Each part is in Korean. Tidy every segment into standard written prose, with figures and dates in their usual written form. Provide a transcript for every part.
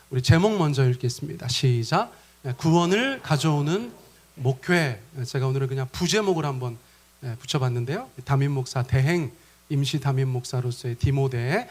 우리 제목 먼저 읽겠습니다. 시작. 구원을 가져오는 목회. 제가 오늘은 그냥 부제목을 한번 붙여봤는데요. 담임 목사 대행 임시 담임 목사로서의 디모데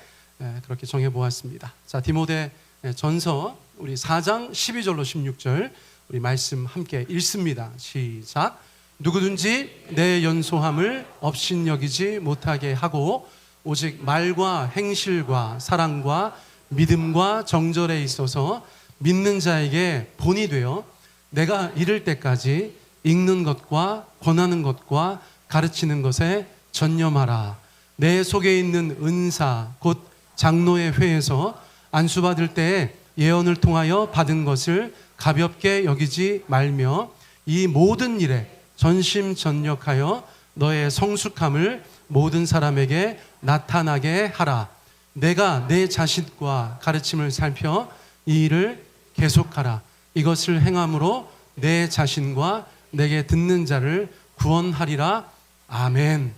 그렇게 정해보았습니다. 자, 디모데 전서 우리 4장 12절로 16절 우리 말씀 함께 읽습니다. 시작. 누구든지 내 연소함을 업신여기지 못하게 하고 오직 말과 행실과 사랑과 믿음과 정절에 있어서 믿는 자에게 본이 되어 내가 이를 때까지 읽는 것과 권하는 것과 가르치는 것에 전념하라. 내 속에 있는 은사 곧 장로의 회에서 안수받을 때에 예언을 통하여 받은 것을 가볍게 여기지 말며 이 모든 일에 전심전력하여 너의 성숙함을 모든 사람에게 나타나게 하라. 내가 내 자신과 가르침을 살펴 이 일을 계속하라. 이것을 행함으로 내 자신과 내게 듣는 자를 구원하리라. 아멘.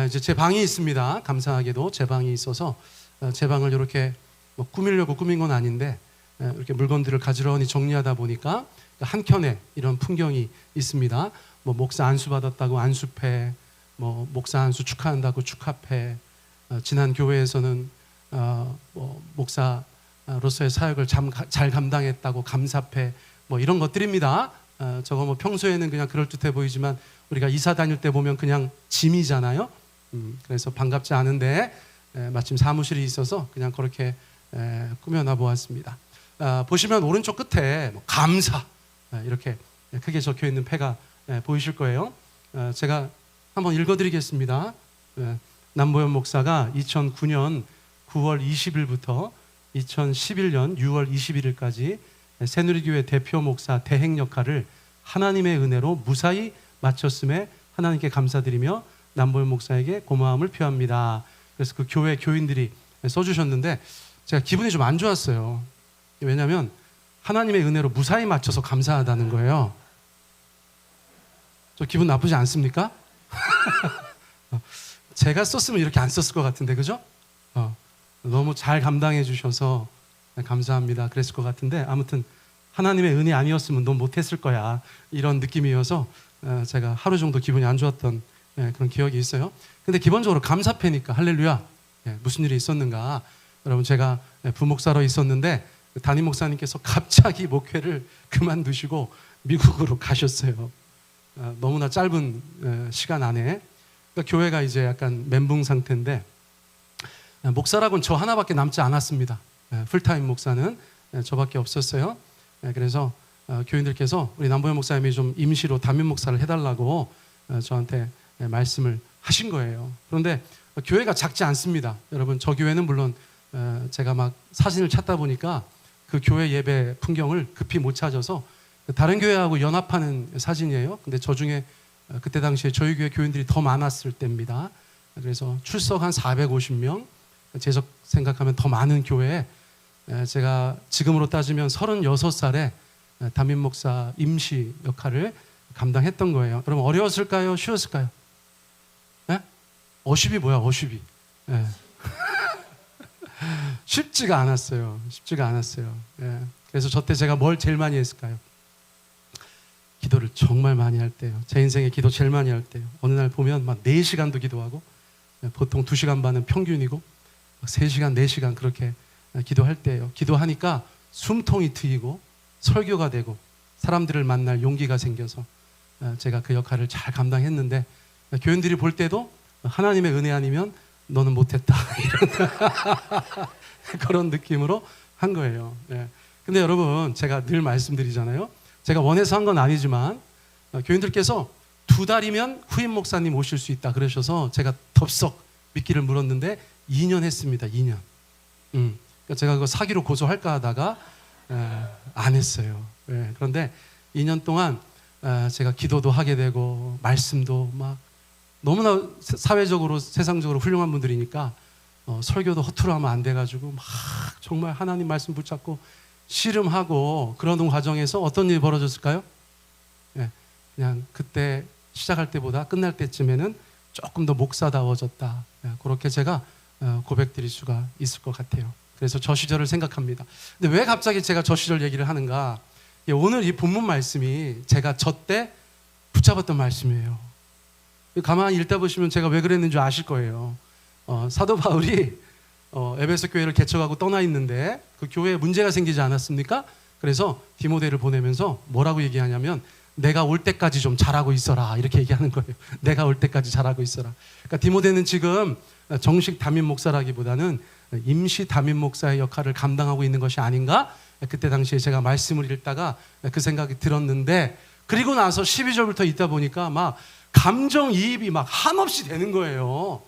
이제 제 방이 있습니다. 감사하게도 제 방이 있어서 제 방을 이렇게 꾸미려고 꾸민 건 아닌데 이렇게 물건들을 가지런히 정리하다 보니까 한켠에 이런 풍경이 있습니다. 목사 안수 받았다고 안수패, 목사 안수 축하한다고 축하패, 지난 교회에서는 목사로서의 사역을 잘 감당했다고 감사패, 이런 것들입니다. 저거 평소에는 그냥 그럴듯해 보이지만 우리가 이사 다닐 때 보면 그냥 짐이잖아요. 그래서 반갑지 않은데 마침 사무실이 있어서 그냥 그렇게 꾸며놔 보았습니다. 보시면 오른쪽 끝에 감사 이렇게 크게 적혀 있는 패가 보이실 거예요. 제가 한번 읽어드리겠습니다. 남보현 목사가 2009년 9월 20일부터 2011년 6월 21일까지 새누리교회 대표 목사 대행 역할을 하나님의 은혜로 무사히 마쳤음에 하나님께 감사드리며 남보현 목사에게 고마움을 표합니다. 그래서 그 교회 교인들이 써주셨는데 제가 기분이 좀 안 좋았어요. 왜냐하면 하나님의 은혜로 무사히 마쳐서 감사하다는 거예요. 저 기분 나쁘지 않습니까? 제가 썼으면 이렇게 안 썼을 것 같은데, 그죠? 너무 잘 감당해 주셔서 감사합니다. 그랬을 것 같은데, 아무튼 하나님의 은혜 아니었으면 넌 못했을 거야, 이런 느낌이어서 제가 하루 정도 기분이 안 좋았던 그런 기억이 있어요. 근데 기본적으로 감사패니까 할렐루야. 무슨 일이 있었는가? 여러분, 제가 부목사로 있었는데 담임 목사님께서 갑자기 목회를 그만두시고 미국으로 가셨어요. 너무나 짧은 시간 안에. 그러니까 교회가 이제 약간 멘붕 상태인데 목사라고는 저 하나밖에 남지 않았습니다. 풀타임 목사는 저밖에 없었어요. 그래서 교인들께서 우리 남보현 목사님이 좀 임시로 담임 목사를 해달라고 저한테 말씀을 하신 거예요. 그런데 교회가 작지 않습니다. 여러분, 저 교회는 물론 제가 막 사진을 찾다 보니까 그 교회 예배 풍경을 급히 못 찾아서 다른 교회하고 연합하는 사진이에요. 근데 저 중에 그때 당시에 저희 교회 교인들이 더 많았을 때입니다. 그래서 출석 한 450명, 재석 생각하면 더 많은 교회에 제가 지금으로 따지면 36살에 담임 목사 임시 역할을 감당했던 거예요. 여러분, 어려웠을까요? 쉬웠을까요? 어십이 뭐야, 어십이. 쉽지가 않았어요. 쉽지가 않았어요. 그래서 저 때 제가 뭘 제일 많이 했을까요? 기도를 정말 많이 할 때요. 제 인생에 기도 제일 많이 할 때요. 어느 날 보면 막 4시간도 기도하고, 보통 2시간 반은 평균이고 3시간, 4시간 그렇게 기도할 때예요. 기도하니까 숨통이 트이고 설교가 되고 사람들을 만날 용기가 생겨서 제가 그 역할을 잘 감당했는데 교인들이 볼 때도 하나님의 은혜 아니면 너는 못했다 그런 느낌으로 한 거예요. 근데 여러분, 제가 늘 말씀드리잖아요. 제가 원해서 한 건 아니지만 교인들께서 2달이면 후임 목사님 오실 수 있다 그러셔서 제가 덥석 미끼를 물었는데 2년 했습니다. 2년. 그러니까 제가 그거 사기로 고소할까 하다가 안 했어요. 그런데 2년 동안 제가 기도도 하게 되고 말씀도 막 너무나 사회적으로 세상적으로 훌륭한 분들이니까 설교도 허투루 하면 안 돼가지고 막 정말 하나님 말씀 붙잡고 씨름하고 그러는 과정에서 어떤 일이 벌어졌을까요? 그냥 그때 시작할 때보다 끝날 때쯤에는 조금 더 목사다워졌다. 그렇게 제가 고백드릴 수가 있을 것 같아요. 그래서 저 시절을 생각합니다. 근데 왜 갑자기 제가 저 시절 얘기를 하는가? 오늘 이 본문 말씀이 제가 저 때 붙잡았던 말씀이에요. 가만히 읽다 보시면 제가 왜 그랬는지 아실 거예요. 사도 바울이 에베소 교회를 개척하고 떠나 있는데 그 교회에 문제가 생기지 않았습니까? 그래서 디모데를 보내면서 뭐라고 얘기하냐면 내가 올 때까지 좀 잘하고 있어라 이렇게 얘기하는 거예요. 내가 올 때까지 잘하고 있어라. 그러니까 디모데는 지금 정식 담임 목사라기보다는 임시 담임 목사의 역할을 감당하고 있는 것이 아닌가? 그때 당시에 제가 말씀을 읽다가 그 생각이 들었는데, 그리고 나서 12절부터 있다 보니까 막 감정이입이 막 한없이 되는 거예요.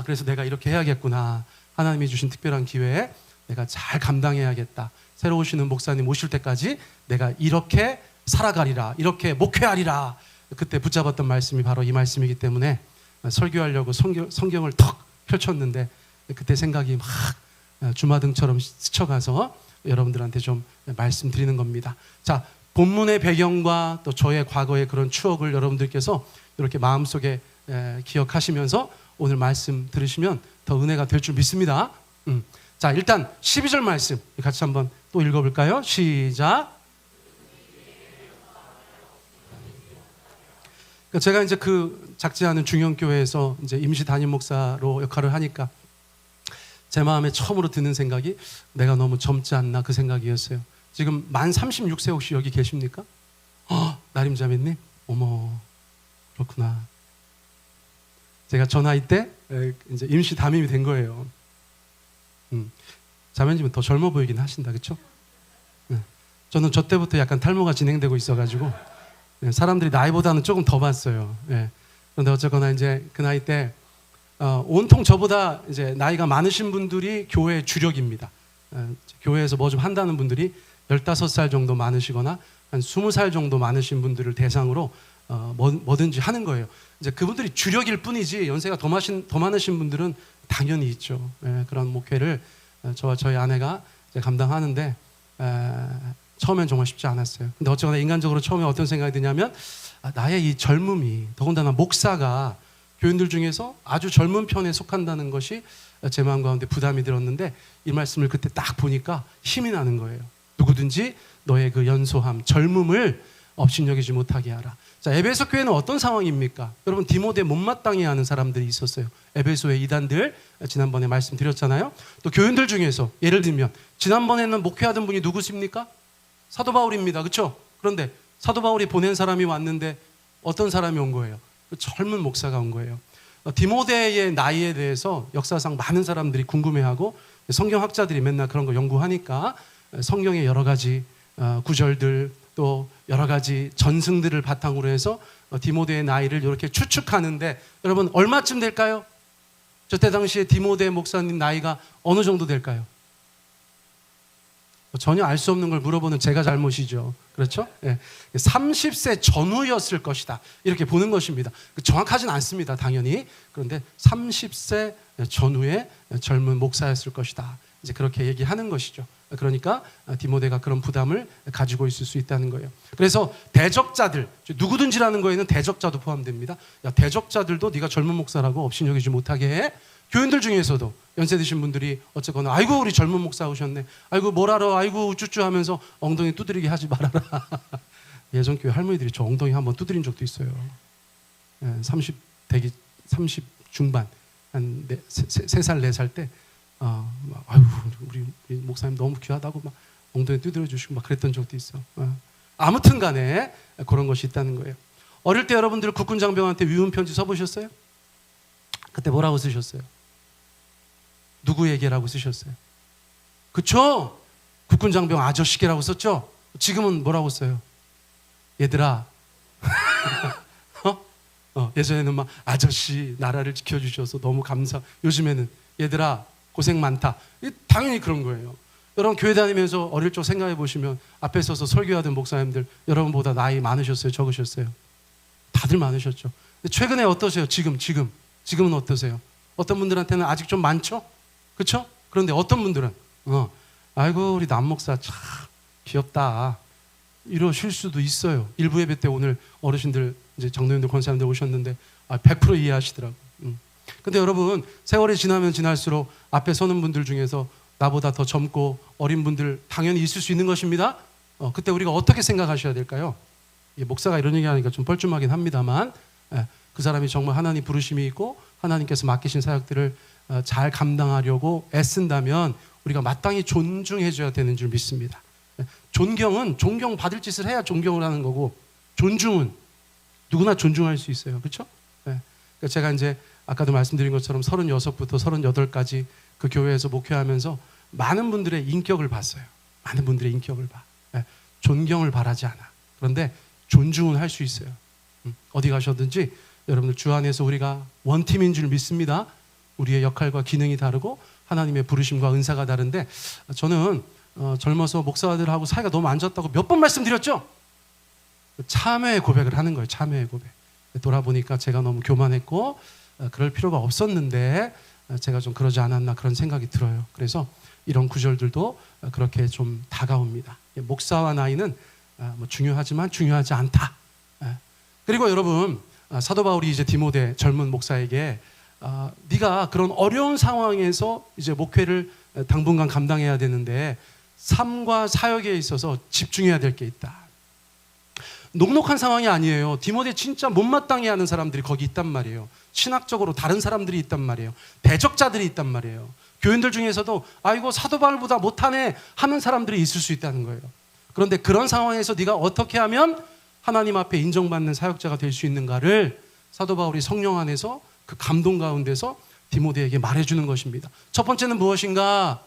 그래서 내가 이렇게 해야겠구나. 하나님이 주신 특별한 기회에 내가 잘 감당해야겠다. 새로 오시는 목사님 오실 때까지 내가 이렇게 살아가리라, 이렇게 목회하리라. 그때 붙잡았던 말씀이 바로 이 말씀이기 때문에 설교하려고 성경을 턱 펼쳤는데 그때 생각이 막 주마등처럼 스쳐가서 여러분들한테 좀 말씀드리는 겁니다. 자, 본문의 배경과 또 저의 과거의 그런 추억을 여러분들께서 이렇게 마음속에 기억하시면서 오늘 말씀 들으시면 더 은혜가 될 줄 믿습니다. 자, 일단 12절 말씀 같이 한번 또 읽어볼까요? 시작. 제가 이제 그 작지 않은 중형교회에서 이제 임시 담임 목사로 역할을 하니까 제 마음에 처음으로 드는 생각이 내가 너무 젊지 않나 그 생각이었어요. 지금 만 36세 혹시 여기 계십니까? 나림자매님? 어머, 그렇구나. 제가 저 나이 때 이제 임시 담임이 된 거예요. 자매님은 더 젊어 보이긴 하신다, 그렇죠? 저는 저 때부터 약간 탈모가 진행되고 있어가지고 사람들이 나이보다는 조금 더 봤어요. 그런데 어쨌거나 이제 그 나이 때 온통 저보다 이제 나이가 많으신 분들이 교회의 주력입니다. 교회에서 뭐 좀 한다는 분들이 15살 정도 많으시거나 한 20살 정도 많으신 분들을 대상으로 뭐든지 하는 거예요. 이제 그분들이 주력일 뿐이지 연세가 더 많으신 분들은 당연히 있죠. 그런 목회를 저와 저희 아내가 이제 감당하는데 처음엔 정말 쉽지 않았어요. 근데 어쨌거나 인간적으로 처음에 어떤 생각이 드냐면 나의 이 젊음이, 더군다나 목사가 교인들 중에서 아주 젊은 편에 속한다는 것이 제 마음 가운데 부담이 들었는데 이 말씀을 그때 딱 보니까 힘이 나는 거예요. 누구든지 너의 그 연소함, 젊음을 업신여기지 못하게 하라. 자, 에베소 교회는 어떤 상황입니까? 여러분, 디모데 못마땅해 하는 사람들이 있었어요. 에베소의 이단들, 지난번에 말씀드렸잖아요. 또 교인들 중에서 예를 들면 지난번에는 목회하던 분이 누구십니까? 사도 바울입니다. 그렇죠? 그런데 사도 바울이 보낸 사람이 왔는데 어떤 사람이 온 거예요? 젊은 목사가 온 거예요. 디모데의 나이에 대해서 역사상 많은 사람들이 궁금해하고 성경학자들이 맨날 그런 거 연구하니까 성경의 여러 가지 구절들 또 여러 가지 전승들을 바탕으로 해서 디모데의 나이를 이렇게 추측하는데 여러분 얼마쯤 될까요? 저때 당시에 디모데 목사님 나이가 어느 정도 될까요? 전혀 알 수 없는 걸 물어보는 제가 잘못이죠. 그렇죠? 30세 전후였을 것이다. 이렇게 보는 것입니다. 정확하진 않습니다. 당연히. 그런데 30세 전후의 젊은 목사였을 것이다. 이제 그렇게 얘기하는 것이죠. 그러니까 디모데가 그런 부담을 가지고 있을 수 있다는 거예요. 그래서 대적자들, 누구든지라는 거에는 대적자도 포함됩니다. 야, 대적자들도 네가 젊은 목사라고 업신여기지 못하게 해. 교인들 중에서도 연세 드신 분들이 어쨌거나 아이고 우리 젊은 목사 오셨네, 아이고 뭘 알아, 아이고 우쭈쭈 하면서 엉덩이 두드리게 하지 말아라. 예전 교회 할머니들이 저 엉덩이 한번 두드린 적도 있어요. 30 중반 한 3살 4살 때 아유 우리 목사님 너무 귀하다고 막 엉덩이 두드려 주시고 막 그랬던 적도 있어. 아무튼 간에 그런 것이 있다는 거예요. 어릴 때 여러분들 국군 장병한테 위문 편지 써보셨어요? 그때 뭐라고 쓰셨어요? 누구에게라고 쓰셨어요? 그쵸? 국군 장병 아저씨께라고 썼죠? 지금은 뭐라고 써요? 얘들아. 예전에는 막 아저씨 나라를 지켜주셔서 너무 감사. 요즘에는 얘들아 고생 많다. 당연히 그런 거예요. 여러분 교회 다니면서 어릴 적 생각해 보시면 앞에 서서 설교하던 목사님들 여러분보다 나이 많으셨어요? 적으셨어요? 다들 많으셨죠. 근데 최근에 어떠세요? 지금은 어떠세요? 어떤 분들한테는 아직 좀 많죠? 그렇죠? 그런데 어떤 분들은 아이고 우리 남 목사 참 귀엽다 이러실 수도 있어요. 일부 예배 때 오늘 어르신들 이제 장로님들 권사님들 오셨는데 100% 이해하시더라고요. 근데 여러분 세월이 지나면 지날수록 앞에 서는 분들 중에서 나보다 더 젊고 어린 분들 당연히 있을 수 있는 것입니다. 그때 우리가 어떻게 생각하셔야 될까요? 목사가 이런 얘기하니까 좀 뻘쭘하긴 합니다만, 그 사람이 정말 하나님 부르심이 있고 하나님께서 맡기신 사역들을 잘 감당하려고 애쓴다면 우리가 마땅히 존중해줘야 되는 줄 믿습니다. 존경은 존경받을 짓을 해야 존경을 하는 거고, 존중은 누구나 존중할 수 있어요. 그렇죠? 제가 이제 아까도 말씀드린 것처럼 36부터 38까지 그 교회에서 목회하면서 많은 분들의 인격을 봤어요. 많은 분들의 인격을 봐. 존경을 바라지 않아. 그런데 존중은 할 수 있어요. 어디 가셨든지 여러분들 주 안에서 우리가 원팀인 줄 믿습니다. 우리의 역할과 기능이 다르고 하나님의 부르심과 은사가 다른데, 저는 젊어서 목사들하고 사이가 너무 안 좋았다고 몇 번 말씀드렸죠? 참회의 고백을 하는 거예요. 참회의 고백. 돌아보니까 제가 너무 교만했고 그럴 필요가 없었는데 제가 좀 그러지 않았나 그런 생각이 들어요. 그래서 이런 구절들도 그렇게 좀 다가옵니다. 목사와 나이는 중요하지만 중요하지 않다. 그리고 여러분, 사도 바울이 이제 디모데 젊은 목사에게 네가 그런 어려운 상황에서 이제 목회를 당분간 감당해야 되는데 삶과 사역에 있어서 집중해야 될 게 있다. 녹록한 상황이 아니에요. 디모데 진짜 못마땅해 하는 사람들이 거기 있단 말이에요. 신학적으로 다른 사람들이 있단 말이에요. 대적자들이 있단 말이에요. 교인들 중에서도 아이고 사도 바울보다 못하네 하는 사람들이 있을 수 있다는 거예요. 그런데 그런 상황에서 네가 어떻게 하면 하나님 앞에 인정받는 사역자가 될 수 있는가를 사도 바울이 성령 안에서 그 감동 가운데서 디모데에게 말해주는 것입니다. 첫 번째는 무엇인가?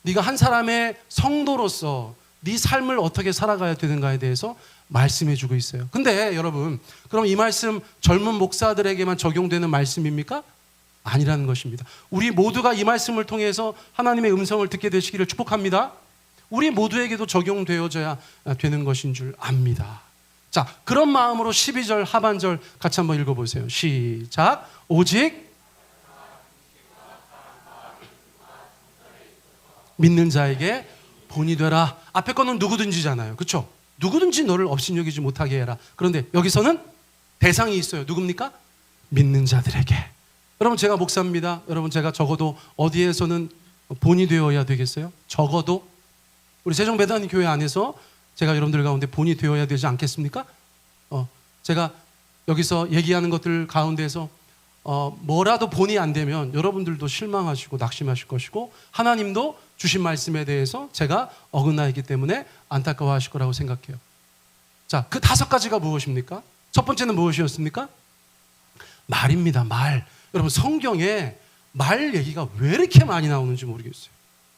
네가 한 사람의 성도로서 네 삶을 어떻게 살아가야 되는가에 대해서 말씀해주고 있어요. 근데 여러분, 그럼 이 말씀 젊은 목사들에게만 적용되는 말씀입니까? 아니라는 것입니다. 우리 모두가 이 말씀을 통해서 하나님의 음성을 듣게 되시기를 축복합니다. 우리 모두에게도 적용되어져야 되는 것인 줄 압니다. 자, 그런 마음으로 12절 하반절 같이 한번 읽어보세요. 시작. 오직 믿는 자에게 본이 되라. 앞에 거는 누구든지잖아요. 그렇죠? 누구든지 너를 업신여기지 못하게 해라. 그런데 여기서는 대상이 있어요. 누굽니까? 믿는 자들에게. 여러분, 제가 목사입니다. 여러분, 제가 적어도 어디에서는 본이 되어야 되겠어요? 적어도 우리 세종배단 교회 안에서 제가 여러분들 가운데 본이 되어야 되지 않겠습니까? 제가 여기서 얘기하는 것들 가운데서 뭐라도 본이 안 되면 여러분들도 실망하시고 낙심하실 것이고 하나님도 주신 말씀에 대해서 제가 어긋나있기 때문에 안타까워하실 거라고 생각해요. 자, 그 5가지가 무엇입니까? 첫 번째는 무엇이었습니까? 말입니다. 말. 여러분, 성경에 말 얘기가 왜 이렇게 많이 나오는지 모르겠어요.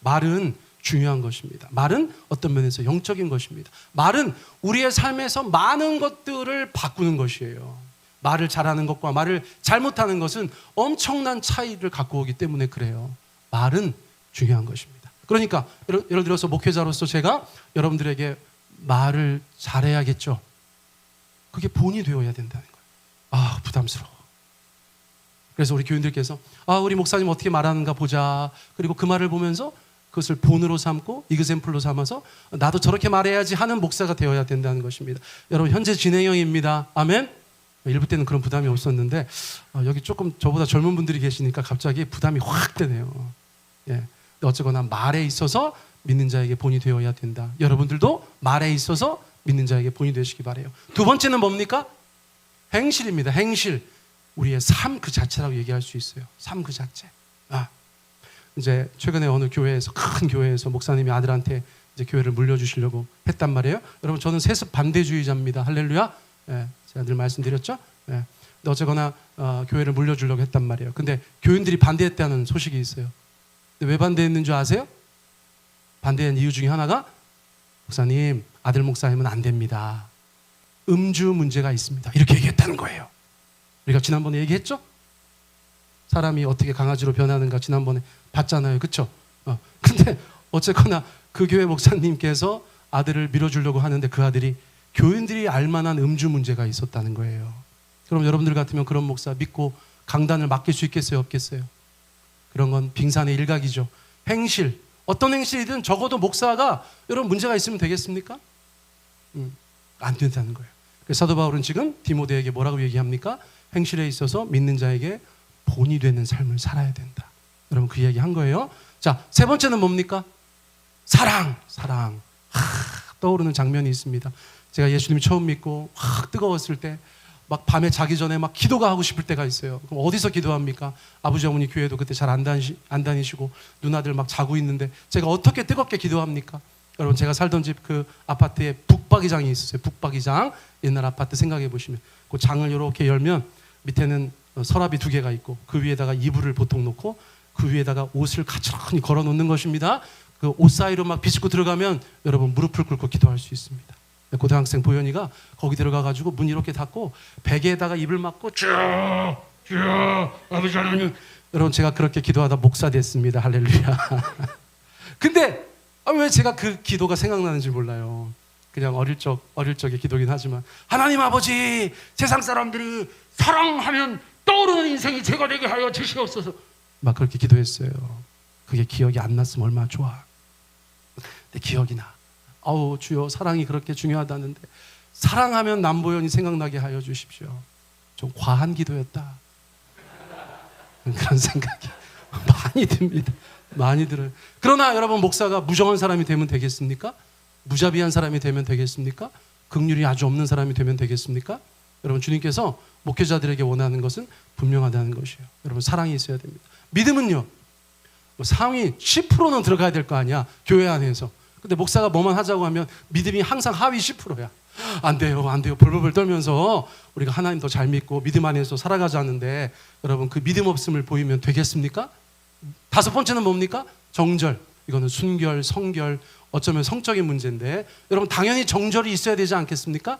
말은 중요한 것입니다. 말은 어떤 면에서 영적인 것입니다. 말은 우리의 삶에서 많은 것들을 바꾸는 것이에요. 말을 잘하는 것과 말을 잘못하는 것은 엄청난 차이를 갖고 오기 때문에 그래요. 말은 중요한 것입니다. 그러니까 예를 들어서 목회자로서 제가 여러분들에게 말을 잘해야겠죠. 그게 본이 되어야 된다는 거예요. 부담스러워. 그래서 우리 교인들께서 우리 목사님 어떻게 말하는가 보자. 그리고 그 말을 보면서 그것을 본으로 삼고 이그샘플로 삼아서 나도 저렇게 말해야지 하는 목사가 되어야 된다는 것입니다. 여러분, 현재 진행형입니다. 아멘. 일부 때는 그런 부담이 없었는데 여기 조금 저보다 젊은 분들이 계시니까 갑자기 부담이 확 되네요. 어쨌거나 말에 있어서 믿는 자에게 본이 되어야 된다. 여러분들도 말에 있어서 믿는 자에게 본이 되시기 바라요. 두 번째는 뭡니까? 행실입니다. 행실. 우리의 삶 그 자체라고 얘기할 수 있어요. 삶 그 자체. 이제 최근에 어느 교회에서, 큰 교회에서 목사님이 아들한테 이제 교회를 물려주시려고 했단 말이에요. 여러분, 저는 세습 반대주의자입니다. 할렐루야. 제가 늘 말씀드렸죠. 근데 어쨌거나 교회를 물려주려고 했단 말이에요. 근데 교인들이 반대했다는 소식이 있어요. 근데 왜 반대했는 줄 아세요? 반대한 이유 중에 하나가 목사님, 아들 목사님은 안 됩니다. 음주 문제가 있습니다. 이렇게 얘기했다는 거예요. 우리가 지난번에 얘기했죠? 사람이 어떻게 강아지로 변하는가 지난번에 봤잖아요. 그렇죠? 근데 어쨌거나 그 교회 목사님께서 아들을 밀어주려고 하는데 그 아들이 교인들이 알만한 음주 문제가 있었다는 거예요. 그럼 여러분들 같으면 그런 목사 믿고 강단을 맡길 수 있겠어요? 없겠어요? 그런 건 빙산의 일각이죠. 행실. 어떤 행실이든 적어도 목사가 여러분 문제가 있으면 되겠습니까? 안 된다는 거예요. 그래서 사도 바울은 지금 디모데에게 뭐라고 얘기합니까? 행실에 있어서 믿는 자에게 본이 되는 삶을 살아야 된다. 여러분, 그 이야기 한 거예요. 자, 세 번째는 뭡니까? 사랑. 떠오르는 장면이 있습니다. 제가 예수님 처음 믿고 확 뜨거웠을 때 막 밤에 자기 전에 막 기도가 하고 싶을 때가 있어요. 그럼 어디서 기도합니까? 아버지 어머니 교회도 그때 잘 안 다니시고 누나들 막 자고 있는데 제가 어떻게 뜨겁게 기도합니까? 여러분, 제가 살던 집 그 아파트에 북박이장이 있었어요. 북박이장. 옛날 아파트 생각해 보시면 그 장을 이렇게 열면 밑에는 서랍이 2개가 있고 그 위에다가 이불을 보통 놓고 그 위에다가 옷을 가지런히 걸어 놓는 것입니다. 그 옷 사이로 막 비집고 들어가면 여러분 무릎을 꿇고 기도할 수 있습니다. 고등학생 보현이가 거기 들어가가지고 문 이렇게 닫고 베개에다가 입을 막고 쭉 아버지 하나님. 여러분, 제가 그렇게 기도하다 목사 됐습니다. 할렐루야. 근데 왜 제가 그 기도가 생각나는지 몰라요. 그냥 어릴 적의 기도긴 하지만 하나님 아버지, 세상 사람들이 사랑하면 떠오르는 인생이 제가 되게 하여 주시옵소서. 막 그렇게 기도했어요. 그게 기억이 안 났으면 얼마나 좋아. 근데 기억이 나. 아우 주여, 사랑이 그렇게 중요하다는데 사랑하면 남보현이 생각나게 하여 주십시오. 좀 과한 기도였다. 그런 생각이 많이 듭니다. 많이 들어요. 그러나 여러분, 목사가 무정한 사람이 되면 되겠습니까? 무자비한 사람이 되면 되겠습니까? 긍휼이 아주 없는 사람이 되면 되겠습니까? 여러분, 주님께서 목회자들에게 원하는 것은 분명하다는 것이에요. 여러분, 사랑이 있어야 됩니다. 믿음은요, 상위 10%는 들어가야 될 거 아니야, 교회 안에서. 근데 목사가 뭐만 하자고 하면 믿음이 항상 하위 10%야. 안 돼요. 벌벌벌 떨면서 우리가 하나님 더 잘 믿고 믿음 안에서 살아가자는데 여러분, 그 믿음 없음을 보이면 되겠습니까? 5번째는 뭡니까? 정절. 이거는 순결, 성결, 어쩌면 성적인 문제인데 여러분, 당연히 정절이 있어야 되지 않겠습니까?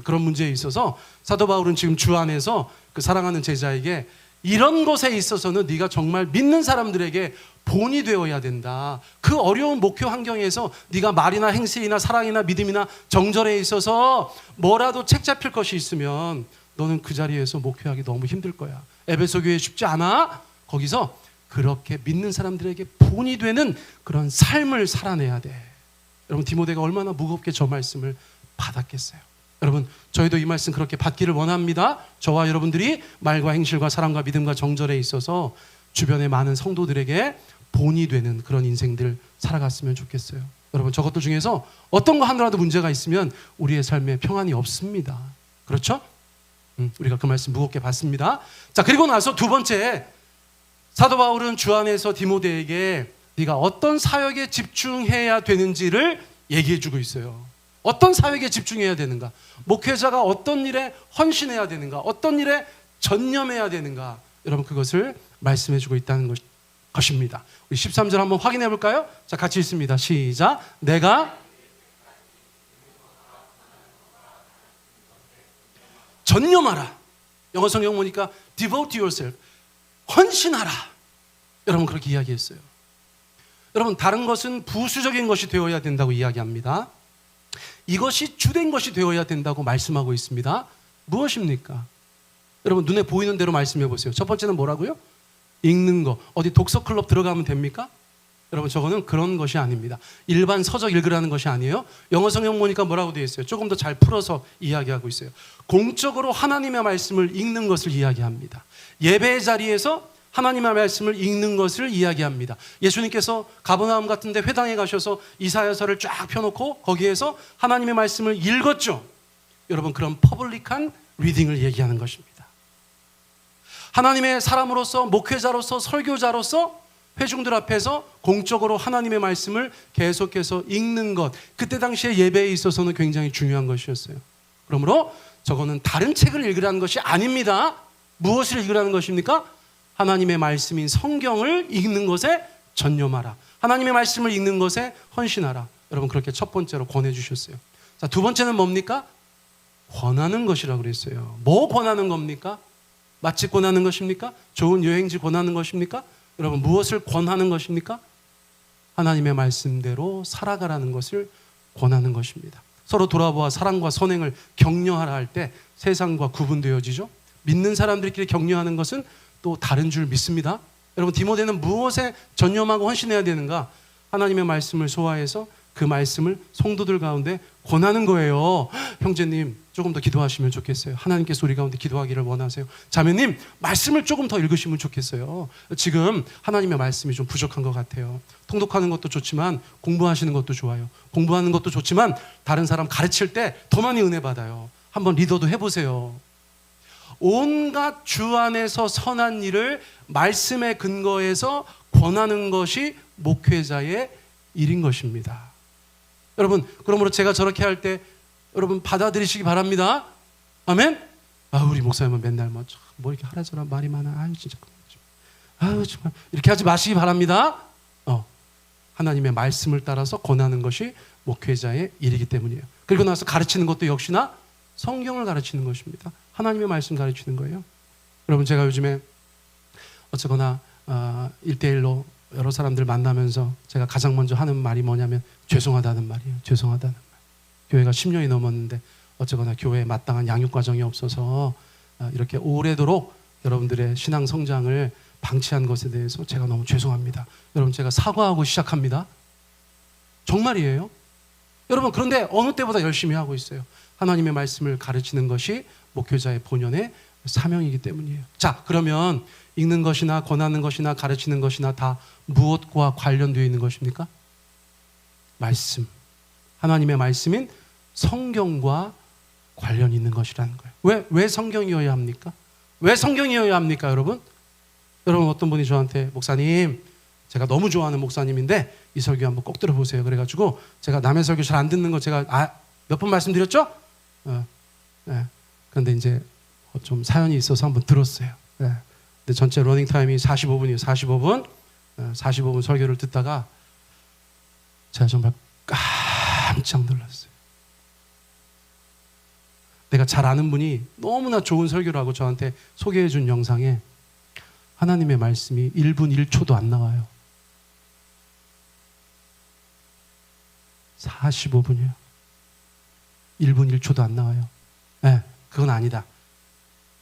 그런 문제에 있어서 사도 바울은 지금 주 안에서 그 사랑하는 제자에게 이런 것에 있어서는 네가 정말 믿는 사람들에게 본이 되어야 된다. 그 어려운 목표 환경에서 네가 말이나 행실이나 사랑이나 믿음이나 정절에 있어서 뭐라도 책 잡힐 것이 있으면 너는 그 자리에서 목회하기 너무 힘들 거야. 에베소 교회 쉽지 않아? 거기서 그렇게 믿는 사람들에게 본이 되는 그런 삶을 살아내야 돼. 여러분, 디모데가 얼마나 무겁게 저 말씀을 받았겠어요. 여러분, 저희도 이 말씀 그렇게 받기를 원합니다. 저와 여러분들이 말과 행실과 사랑과 믿음과 정절에 있어서 주변의 많은 성도들에게 본이 되는 그런 인생들 살아갔으면 좋겠어요. 여러분, 저것들 중에서 어떤 거 하나라도 문제가 있으면 우리의 삶에 평안이 없습니다. 그렇죠? 우리가 그 말씀 무겁게 받습니다. 자, 그리고 나서 2번째, 사도 바울은 주 안에서 디모데에게 네가 어떤 사역에 집중해야 되는지를 얘기해 주고 있어요. 어떤 사역에 집중해야 되는가? 목회자가 어떤 일에 헌신해야 되는가? 어떤 일에 전념해야 되는가? 여러분, 그것을 말씀해 주고 있다는 것입니다. 우리 13절 한번 확인해 볼까요? 자, 같이 읽습니다. 시작. 내가 전념하라. 영어 성경 보니까 devote yourself. 헌신하라. 여러분, 그렇게 이야기했어요. 여러분, 다른 것은 부수적인 것이 되어야 된다고 이야기합니다. 이것이 주된 것이 되어야 된다고 말씀하고 있습니다. 무엇입니까? 여러분, 눈에 보이는 대로 말씀해 보세요. 첫 번째는 뭐라고요? 읽는 거. 어디 독서 클럽 들어가면 됩니까? 여러분, 저거는 그런 것이 아닙니다. 일반 서적 읽으라는 것이 아니에요. 영어 성경 보니까 뭐라고 되어 있어요? 조금 더 잘 풀어서 이야기하고 있어요. 공적으로 하나님의 말씀을 읽는 것을 이야기합니다. 예배의 자리에서 하나님의 말씀을 읽는 것을 이야기합니다. 예수님께서 가버나움 같은 데 회당에 가셔서 이사야서를 쫙 펴놓고 거기에서 하나님의 말씀을 읽었죠. 여러분, 그런 퍼블릭한 리딩을 얘기하는 것입니다. 하나님의 사람으로서, 목회자로서, 설교자로서 회중들 앞에서 공적으로 하나님의 말씀을 계속해서 읽는 것, 그때 당시에 예배에 있어서는 굉장히 중요한 것이었어요. 그러므로 저거는 다른 책을 읽으라는 것이 아닙니다. 무엇을 읽으라는 것입니까? 하나님의 말씀인 성경을 읽는 것에 전념하라. 하나님의 말씀을 읽는 것에 헌신하라. 여러분, 그렇게 첫 번째로 권해주셨어요. 자, 2번째는 뭡니까? 권하는 것이라고 그랬어요. 뭐 권하는 겁니까? 맛집 권하는 것입니까? 좋은 여행지 권하는 것입니까? 여러분, 무엇을 권하는 것입니까? 하나님의 말씀대로 살아가라는 것을 권하는 것입니다. 서로 돌아보아 사랑과 선행을 격려하라 할 때 세상과 구분되어지죠. 믿는 사람들끼리 격려하는 것은 또 다른 줄 믿습니다. 여러분, 디모데는 무엇에 전념하고 헌신해야 되는가? 하나님의 말씀을 소화해서 그 말씀을 성도들 가운데 권하는 거예요. 형제님, 조금 더 기도하시면 좋겠어요. 하나님께서 우리 가운데 기도하기를 원하세요. 자매님, 말씀을 조금 더 읽으시면 좋겠어요. 지금 하나님의 말씀이 좀 부족한 것 같아요. 통독하는 것도 좋지만 공부하시는 것도 좋아요. 공부하는 것도 좋지만 다른 사람 가르칠 때 더 많이 은혜 받아요. 한번 리더도 해보세요. 온갖 주 안에서 선한 일을 말씀의 근거에서 권하는 것이 목회자의 일인 것입니다. 여러분, 그러므로 제가 저렇게 할 때 여러분 받아들이시기 바랍니다. 아멘? 우리 목사님은 맨날 뭐 이렇게 하라저라 말이 많아. 진짜. 정말 이렇게 하지 마시기 바랍니다. 하나님의 말씀을 따라서 권하는 것이 목회자의 일이기 때문이에요. 그리고 나서 가르치는 것도 역시나 성경을 가르치는 것입니다. 하나님의 말씀 가르치는 거예요. 여러분, 제가 요즘에 어쨌거나 1대1로 여러 사람들 만나면서 제가 가장 먼저 하는 말이 뭐냐면 죄송하다는 말이에요. 죄송하다는 말. 교회가 10년이 넘었는데 어쨌거나 교회에 마땅한 양육 과정이 없어서 이렇게 오래도록 여러분들의 신앙 성장을 방치한 것에 대해서 제가 너무 죄송합니다. 여러분, 제가 사과하고 시작합니다. 정말이에요. 여러분, 그런데 어느 때보다 열심히 하고 있어요. 하나님의 말씀을 가르치는 것이 목회자의 본연의 사명이기 때문이에요. 자, 그러면 읽는 것이나 권하는 것이나 가르치는 것이나 다 무엇과 관련되어 있는 것입니까? 말씀. 하나님의 말씀인 성경과 관련이 있는 것이라는 거예요. 왜 성경이어야 합니까? 왜 성경이어야 합니까, 여러분? 여러분, 어떤 분이 저한테 목사님, 제가 너무 좋아하는 목사님인데 이 설교 한번 꼭 들어보세요. 그래가지고 제가 남의 설교 잘 안 듣는 거 제가 몇 번 말씀드렸죠? 네. 그런데 이제 좀 사연이 있어서 한번 들었어요. 네. 근데 전체 러닝 타임이 45분이에요. 45분. 45분 설교를 듣다가 제가 정말 깜짝 놀랐어요. 내가 잘 아는 분이 너무나 좋은 설교를 하고 저한테 소개해 준 영상에 하나님의 말씀이 1분 1초도 안 나와요. 45분이요. 1분 1초도 안 나와요. 네, 그건 아니다.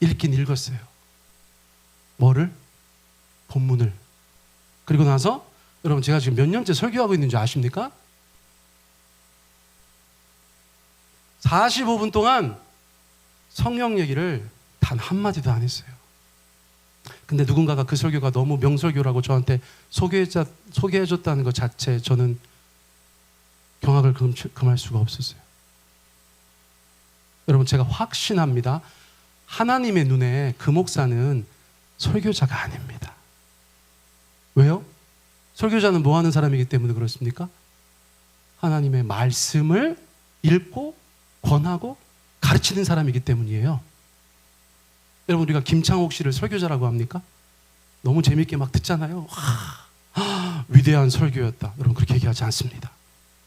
읽긴 읽었어요. 뭐를? 본문을. 그리고 나서 여러분, 제가 지금 몇 년째 설교하고 있는 줄 아십니까? 45분 동안 성경 얘기를 단 한마디도 안 했어요. 근데 누군가가 그 설교가 너무 명설교라고 저한테 소개해줬다는 것 자체에 저는 경악을 금할 수가 없었어요. 여러분, 제가 확신합니다. 하나님의 눈에 그 목사는 설교자가 아닙니다. 왜요? 설교자는 뭐 하는 사람이기 때문에 그렇습니까? 하나님의 말씀을 읽고 권하고 가르치는 사람이기 때문이에요. 여러분, 우리가 김창옥 씨를 설교자라고 합니까? 너무 재밌게 막 듣잖아요. 위대한 설교였다. 여러분, 그렇게 얘기하지 않습니다.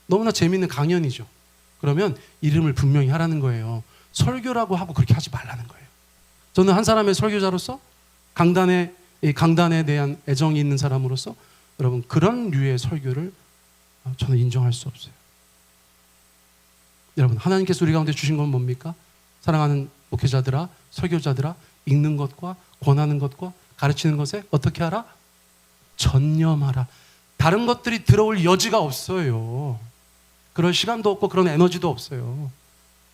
너무나 재밌는 강연이죠. 그러면 이름을 분명히 하라는 거예요. 설교라고 하고 그렇게 하지 말라는 거예요. 저는 한 사람의 설교자로서 강단에 대한 애정이 있는 사람으로서 여러분, 그런 류의 설교를 저는 인정할 수 없어요. 여러분, 하나님께서 우리 가운데 주신 건 뭡니까? 사랑하는 목회자들아, 설교자들아, 읽는 것과 권하는 것과 가르치는 것에 어떻게 하라? 전념하라. 다른 것들이 들어올 여지가 없어요. 그럴 시간도 없고 그런 에너지도 없어요.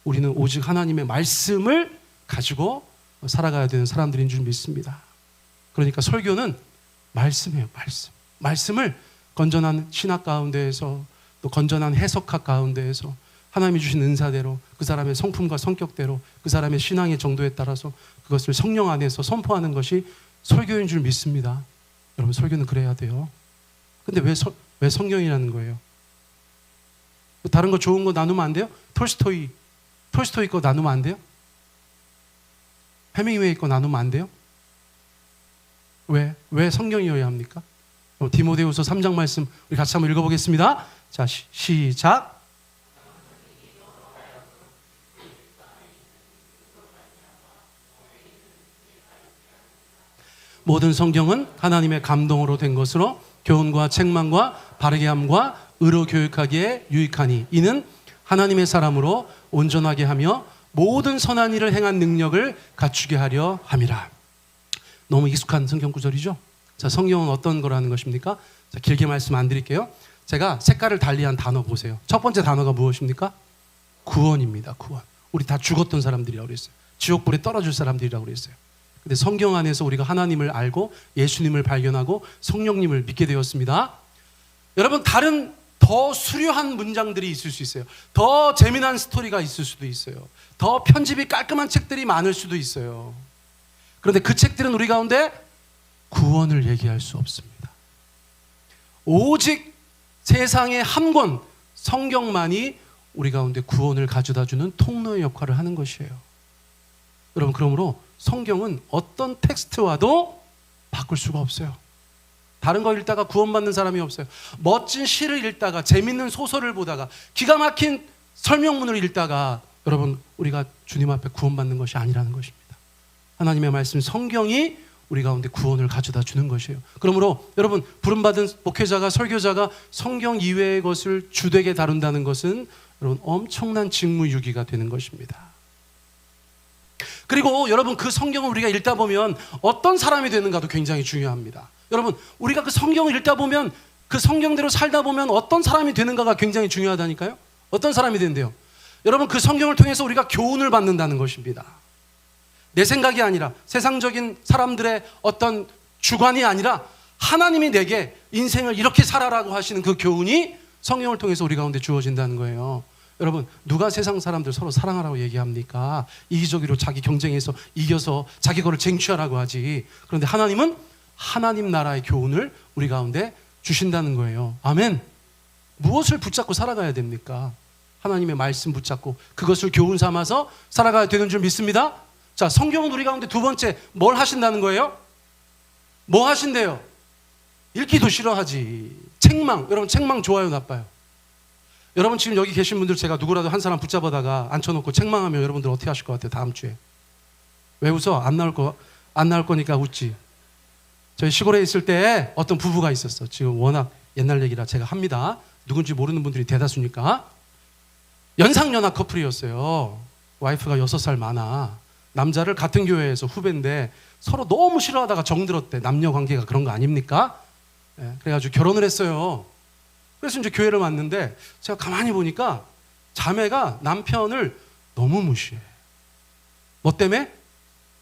우리는 오직 하나님의 말씀을 가지고 살아가야 되는 사람들인 줄 믿습니다. 그러니까 설교는 말씀이에요. 말씀을 건전한 신학 가운데에서 또 건전한 해석학 가운데에서 하나님이 주신 은사대로 그 사람의 성품과 성격대로 그 사람의 신앙의 정도에 따라서 그것을 성령 안에서 선포하는 것이 설교인 줄 믿습니다. 여러분, 설교는 그래야 돼요. 근데 왜 성경이라는 거예요? 다른 거 좋은 거 나누면 안 돼요? 톨스토이 거 나누면 안 돼요? 해밍웨이 거 나누면 안 돼요? 왜 성경이어야 합니까? 디모데후서 3장 말씀 우리 같이 한번 읽어보겠습니다. 자, 시작. 모든 성경은 하나님의 감동으로 된 것으로 교훈과 책망과 바르게 함과 의로 교육하기에 유익하니 이는 하나님의 사람으로 온전하게 하며 모든 선한 일을 행한 능력을 갖추게 하려 함이라. 너무 익숙한 성경 구절이죠. 자, 성경은 어떤 거라는 것입니까? 자, 길게 말씀 안 드릴게요. 제가 색깔을 달리한 단어 보세요. 첫 번째 단어가 무엇입니까? 구원입니다. 구원. 우리 다 죽었던 사람들이라고 그랬어요. 지옥불에 떨어질 사람들이라고 그랬어요. 근데 성경 안에서 우리가 하나님을 알고 예수님을 발견하고 성령님을 믿게 되었습니다. 여러분, 다른 더 수려한 문장들이 있을 수 있어요. 더 재미난 스토리가 있을 수도 있어요. 더 편집이 깔끔한 책들이 많을 수도 있어요. 그런데 그 책들은 우리 가운데 구원을 얘기할 수 없습니다. 오직 세상의 한 권 성경만이 우리 가운데 구원을 가져다주는 통로의 역할을 하는 것이에요. 여러분, 그러므로 성경은 어떤 텍스트와도 바꿀 수가 없어요. 다른 거 읽다가 구원받는 사람이 없어요. 멋진 시를 읽다가, 재밌는 소설을 보다가, 기가 막힌 설명문을 읽다가 여러분, 우리가 주님 앞에 구원받는 것이 아니라는 것입니다. 하나님의 말씀 성경이 우리 가운데 구원을 가져다 주는 것이에요. 그러므로 여러분, 부름받은 목회자가, 설교자가 성경 이외의 것을 주되게 다룬다는 것은 여러분 엄청난 직무유기가 되는 것입니다. 그리고 여러분, 그 성경을 우리가 읽다 보면 어떤 사람이 되는가도 굉장히 중요합니다. 여러분, 우리가 그 성경을 읽다 보면, 그 성경대로 살다 보면 어떤 사람이 되는가가 굉장히 중요하다니까요. 어떤 사람이 된대요? 여러분, 그 성경을 통해서 우리가 교훈을 받는다는 것입니다. 내 생각이 아니라, 세상적인 사람들의 어떤 주관이 아니라 하나님이 내게 인생을 이렇게 살아라고 하시는 그 교훈이 성경을 통해서 우리 가운데 주어진다는 거예요. 여러분, 누가 세상 사람들 서로 사랑하라고 얘기합니까? 이기적으로 자기 경쟁에서 이겨서 자기 거를 쟁취하라고 하지. 그런데 하나님은 하나님 나라의 교훈을 우리 가운데 주신다는 거예요. 아멘. 무엇을 붙잡고 살아가야 됩니까? 하나님의 말씀 붙잡고 그것을 교훈 삼아서 살아가야 되는 줄 믿습니다. 자, 성경은 우리 가운데 두 번째 뭘 하신다는 거예요? 뭐 하신대요? 읽기도 싫어하지. 책망. 여러분, 책망 좋아요, 나빠요? 여러분, 지금 여기 계신 분들 제가 누구라도 한 사람 붙잡아다가 앉혀놓고 책망하면 여러분들 어떻게 하실 것 같아요? 다음 주에. 왜 웃어? 안 나올 거니까 웃지. 저희 시골에 있을 때 어떤 부부가 있었어. 지금 워낙 옛날 얘기라 제가 합니다. 누군지 모르는 분들이 대다수니까. 연상연하 커플이었어요. 와이프가 6살 많아. 남자를 같은 교회에서 후배인데 서로 너무 싫어하다가 정들었대. 남녀 관계가 그런 거 아닙니까? 네, 그래가지고 결혼을 했어요. 그래서 이제 교회를 왔는데 제가 가만히 보니까 자매가 남편을 너무 무시해. 뭐 때문에?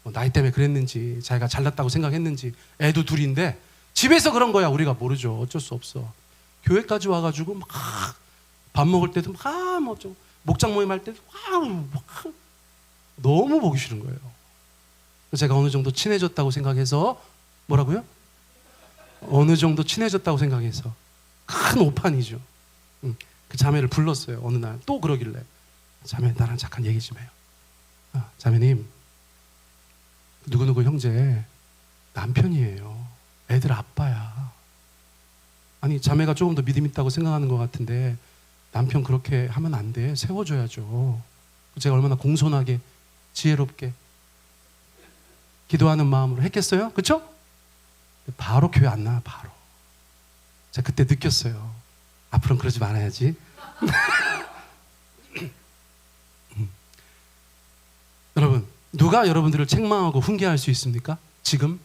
나이 때문에 그랬는지, 자기가 잘났다고 생각했는지, 애도 둘인데 집에서 그런 거야. 우리가 모르죠. 어쩔 수 없어. 교회까지 와가지고 막 밥 먹을 때도 막 뭐 좀 목장 모임 할 때도 막 너무 보기 싫은 거예요. 그래서 제가 어느 정도 친해졌다고 생각해서, 뭐라고요? 어느 정도 친해졌다고 생각해서 큰 오판이죠. 그 자매를 불렀어요. 어느 날 또 그러길래, 자매, 나랑 잠깐 얘기 좀 해요. 자매님, 누구누구 형제 남편이에요. 애들 아빠야. 아니, 자매가 조금 더 믿음 있다고 생각하는 것 같은데 남편 그렇게 하면 안 돼. 세워줘야죠. 제가 얼마나 공손하게 지혜롭게 기도하는 마음으로 했겠어요? 그렇죠? 바로 교회 안 나와. 바로. 제가 그때 느꼈어요. 앞으로는 그러지 말아야지. 여러분, 누가 여러분들을 책망하고 훈계할 수 있습니까? 지금?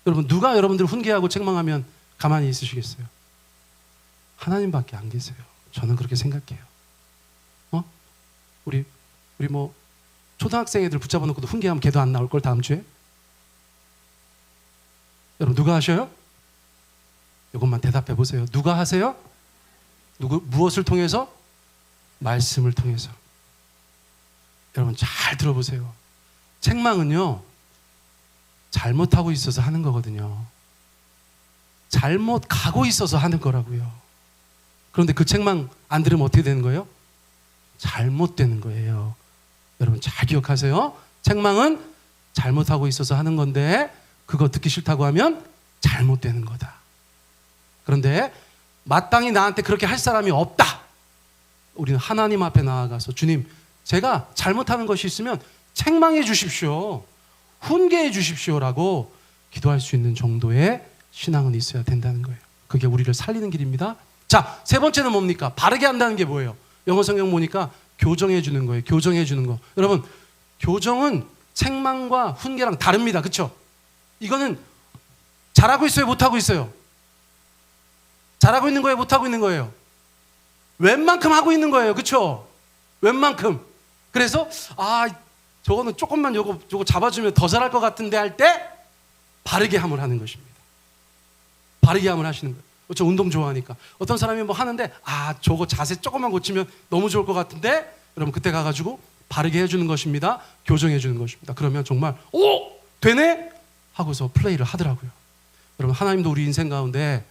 여러분, 누가 여러분들을 훈계하고 책망하면 가만히 있으시겠어요? 하나님밖에 안 계세요. 저는 그렇게 생각해요. 우리 뭐 초등학생 애들 붙잡아 놓고도 훈계하면 걔도 안 나올 걸 다음 주에? 여러분, 누가 하셔요? 이것만 대답해 보세요. 누가 하세요? 무엇을 통해서? 말씀을 통해서. 여러분, 잘 들어보세요. 책망은요, 잘못하고 있어서 하는 거거든요. 잘못 가고 있어서 하는 거라고요. 그런데 그 책망 안 들으면 어떻게 되는 거예요? 잘못되는 거예요. 여러분, 잘 기억하세요. 책망은 잘못하고 있어서 하는 건데 그거 듣기 싫다고 하면 잘못되는 거다. 그런데 마땅히 나한테 그렇게 할 사람이 없다. 우리는 하나님 앞에 나아가서, 주님, 제가 잘못하는 것이 있으면 책망해 주십시오. 훈계해 주십시오라고 기도할 수 있는 정도의 신앙은 있어야 된다는 거예요. 그게 우리를 살리는 길입니다. 자, 세 번째는 뭡니까? 바르게 한다는 게 뭐예요? 영어 성경 보니까 교정해 주는 거예요. 교정해 주는 거. 여러분, 교정은 책망과 훈계랑 다릅니다. 그렇죠? 이거는 잘하고 있어요? 못하고 있어요? 잘하고 있는 거예요? 못하고 있는 거예요? 웬만큼 하고 있는 거예요. 그렇죠? 웬만큼. 그래서 저거는 조금만 요거 잡아주면 더 잘할 것 같은데 할 때 바르게 함을 하는 것입니다. 바르게 함을 하시는 거예요. 저 운동 좋아하니까. 어떤 사람이 뭐 하는데 저거 자세 조금만 고치면 너무 좋을 것 같은데, 여러분 그때 가가지고 바르게 해주는 것입니다. 교정해 주는 것입니다. 그러면 정말 되네? 하고서 플레이를 하더라고요. 여러분 하나님도 우리 인생 가운데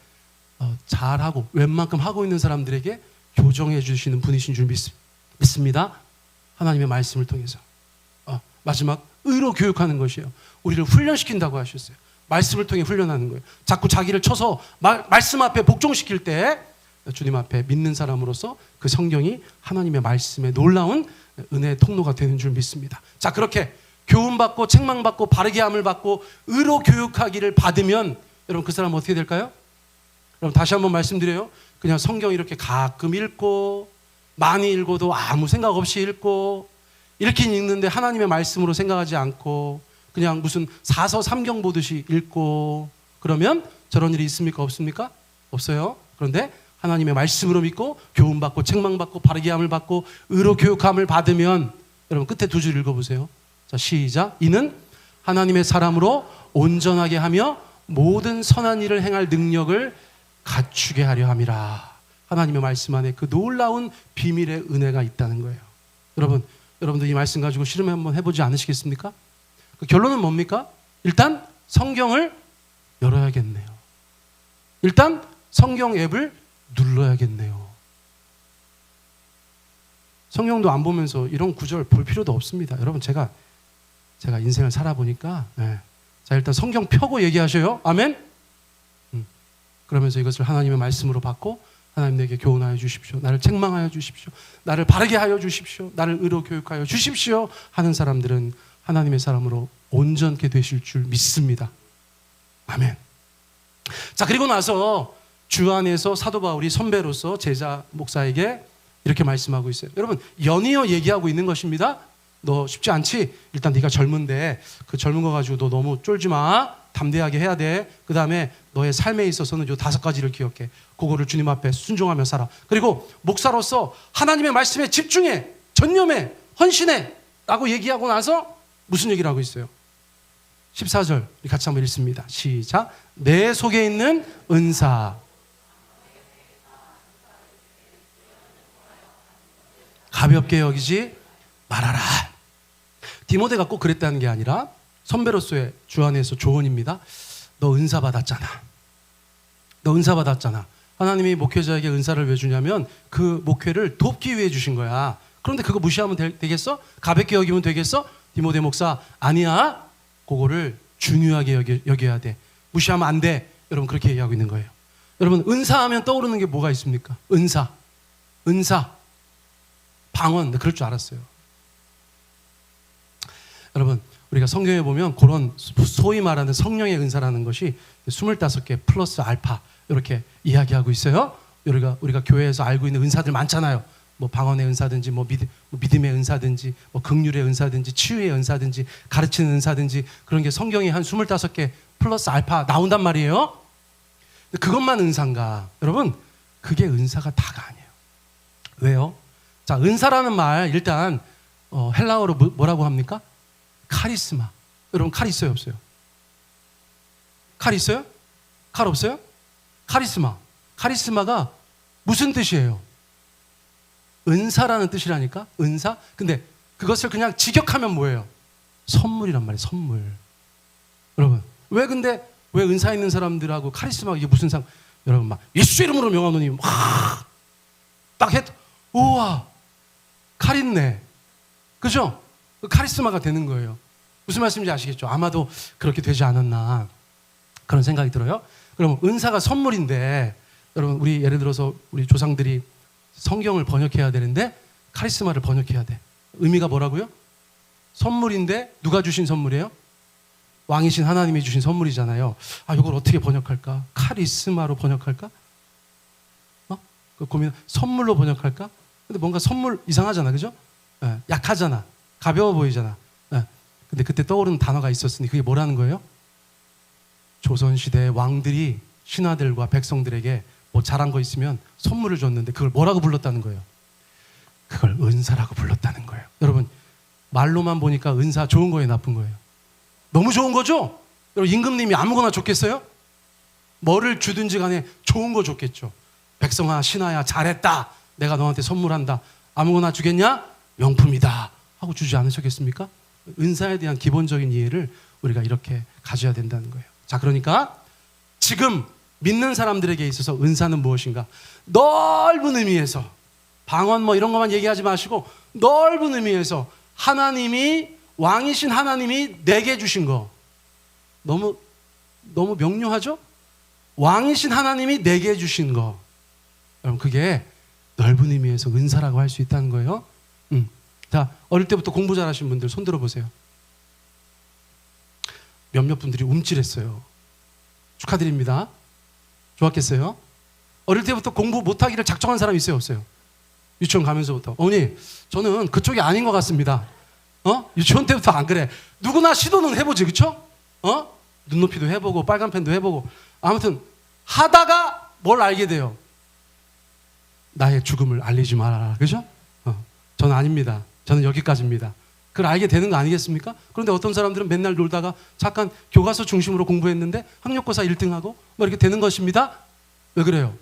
잘하고 웬만큼 하고 있는 사람들에게 교정해 주시는 분이신 줄 믿습니다. 하나님의 말씀을 통해서. 마지막 의로 교육하는 것이에요. 우리를 훈련시킨다고 하셨어요. 말씀을 통해 훈련하는 거예요. 자꾸 자기를 쳐서 말씀 앞에 복종시킬 때 주님 앞에 믿는 사람으로서 그 성경이 하나님의 말씀에 놀라운 은혜의 통로가 되는 줄 믿습니다. 자, 그렇게 교훈받고 책망받고 바르게 함을 받고 의로 교육하기를 받으면 여러분 그 사람은 어떻게 될까요? 여러분 다시 한번 말씀드려요. 그냥 성경 이렇게 가끔 읽고 많이 읽어도 아무 생각 없이 읽고 읽긴 읽는데 하나님의 말씀으로 생각하지 않고 그냥 무슨 사서 삼경 보듯이 읽고 그러면 저런 일이 있습니까? 없습니까? 없어요. 그런데 하나님의 말씀으로 믿고 교훈받고 책망받고 바르게 함을 받고 의로 교육함을 받으면 여러분 끝에 두 줄 읽어보세요. 자, 시작. 이는 하나님의 사람으로 온전하게 하며 모든 선한 일을 행할 능력을 갖추게 하려 함이라. 하나님의 말씀 안에 그 놀라운 비밀의 은혜가 있다는 거예요. 여러분도 이 말씀 가지고 실험 한번 해보지 않으시겠습니까? 그 결론은 뭡니까? 일단 성경을 열어야겠네요. 일단 성경 앱을 눌러야겠네요. 성경도 안 보면서 이런 구절 볼 필요도 없습니다. 여러분 제가 인생을 살아보니까 자, 일단 성경 펴고 얘기하셔요. 아멘. 그러면서 이것을 하나님의 말씀으로 받고 하나님 내게 교훈하여 주십시오. 나를 책망하여 주십시오. 나를 바르게 하여 주십시오. 나를 의로 교육하여 주십시오 하는 사람들은 하나님의 사람으로 온전케 되실 줄 믿습니다. 아멘. 자, 그리고 나서 주 안에서 사도 바울이 선배로서 제자 목사에게 이렇게 말씀하고 있어요. 여러분 연이어 얘기하고 있는 것입니다. 너 쉽지 않지? 일단 네가 젊은데 그 젊은 거 가지고 너 너무 쫄지 마. 담대하게 해야 돼. 그 다음에 너의 삶에 있어서는 요 5가지를 기억해. 그거를 주님 앞에 순종하며 살아. 그리고 목사로서 하나님의 말씀에 집중해. 전념해. 헌신해. 라고 얘기하고 나서 무슨 얘기를 하고 있어요? 14절 같이 한번 읽습니다. 시작. 내 속에 있는 은사 가볍게 여기지 말아라. 디모데가 꼭 그랬다는 게 아니라 선배로서의 주 안에서 조언입니다. 너 은사 받았잖아. 너 은사 받았잖아. 하나님이 목회자에게 은사를 왜 주냐면 그 목회를 돕기 위해 주신 거야. 그런데 그거 무시하면 되겠어? 가볍게 여기면 되겠어? 디모데 목사 아니야. 그거를 중요하게 여겨야 돼. 무시하면 안 돼. 여러분 그렇게 얘기하고 있는 거예요. 여러분 은사하면 떠오르는 게 뭐가 있습니까? 은사 방언. 그럴 줄 알았어요. 여러분 우리가 성경에 보면 그런 소위 말하는 성령의 은사라는 것이 25개 플러스 알파 이렇게 이야기하고 있어요. 우리가 교회에서 알고 있는 은사들 많잖아요. 뭐 방언의 은사든지 뭐 믿음의 은사든지 뭐 긍휼의 은사든지 치유의 은사든지 가르치는 은사든지 그런 게 성경에 한 25개 플러스 알파 나온단 말이에요. 그것만 은사인가? 여러분 그게 은사가 다가 아니에요. 왜요? 자, 은사라는 말 일단 헬라어로 뭐라고 합니까? 카리스마. 여러분 칼 있어요 없어요? 칼 있어요? 칼 없어요? 카리스마. 카리스마가 무슨 뜻이에요? 은사라는 뜻이라니까. 은사. 근데 그것을 그냥 직역하면 뭐예요? 선물이란 말이에요. 선물. 여러분 왜 은사 있는 사람들하고 카리스마 이게 무슨 상? 여러분 막 예수 이름으로 명하노니 딱 했. 우와 칼 있네. 그죠? 카리스마가 되는 거예요. 무슨 말씀인지 아시겠죠? 아마도 그렇게 되지 않았나 그런 생각이 들어요. 그럼 은사가 선물인데 여러분 우리 예를 들어서 우리 조상들이 성경을 번역해야 되는데 카리스마를 번역해야 돼. 의미가 뭐라고요? 선물인데 누가 주신 선물이에요? 왕이신 하나님이 주신 선물이잖아요. 이걸 어떻게 번역할까? 카리스마로 번역할까? 그 고민. 선물로 번역할까? 근데 뭔가 선물 이상하잖아, 그죠? 약하잖아. 가벼워 보이잖아. 근데 그때 떠오르는 단어가 있었으니 그게 뭐라는 거예요? 조선시대 왕들이 신하들과 백성들에게 뭐 잘한 거 있으면 선물을 줬는데 그걸 뭐라고 불렀다는 거예요? 그걸 은사라고 불렀다는 거예요. 여러분, 말로만 보니까 은사 좋은 거예요, 나쁜 거예요? 너무 좋은 거죠? 여러분, 임금님이 아무거나 줬겠어요? 뭐를 주든지 간에 좋은 거 줬겠죠. 백성아, 신하야, 잘했다, 내가 너한테 선물한다, 아무거나 주겠냐? 명품이다 하고 주지 않으셨겠습니까? 은사에 대한 기본적인 이해를 우리가 이렇게 가져야 된다는 거예요. 자, 그러니까 지금 믿는 사람들에게 있어서 은사는 무엇인가? 넓은 의미에서, 방언 뭐 이런 것만 얘기하지 마시고 넓은 의미에서 하나님이, 왕이신 하나님이 내게 주신 거, 너무 명료하죠? 왕이신 하나님이 내게 주신 거, 여러분, 그게 넓은 의미에서 은사라고 할 수 있다는 거예요. 자, 어릴 때부터 공부 잘하신 분들 손 들어보세요. 몇몇 분들이 움찔했어요. 축하드립니다. 좋았겠어요? 어릴 때부터 공부 못하기를 작정한 사람 있어요, 없어요? 유치원 가면서부터 어머니, 저는 그쪽이 아닌 것 같습니다. 유치원 때부터 안 그래. 누구나 시도는 해보지, 그쵸? 눈높이도 해보고 빨간펜도 해보고, 아무튼 하다가 뭘 알게 돼요? 나의 죽음을 알리지 말아라, 그죠? 저는 아닙니다. 저는 여기까지입니다. 그걸 알게 되는 거 아니겠습니까? 그런데 어떤 사람들은 맨날 놀다가 잠깐 교과서 중심으로 공부했는데 학력고사 1등하고 뭐 이렇게 되는 것입니다. 왜 그래요?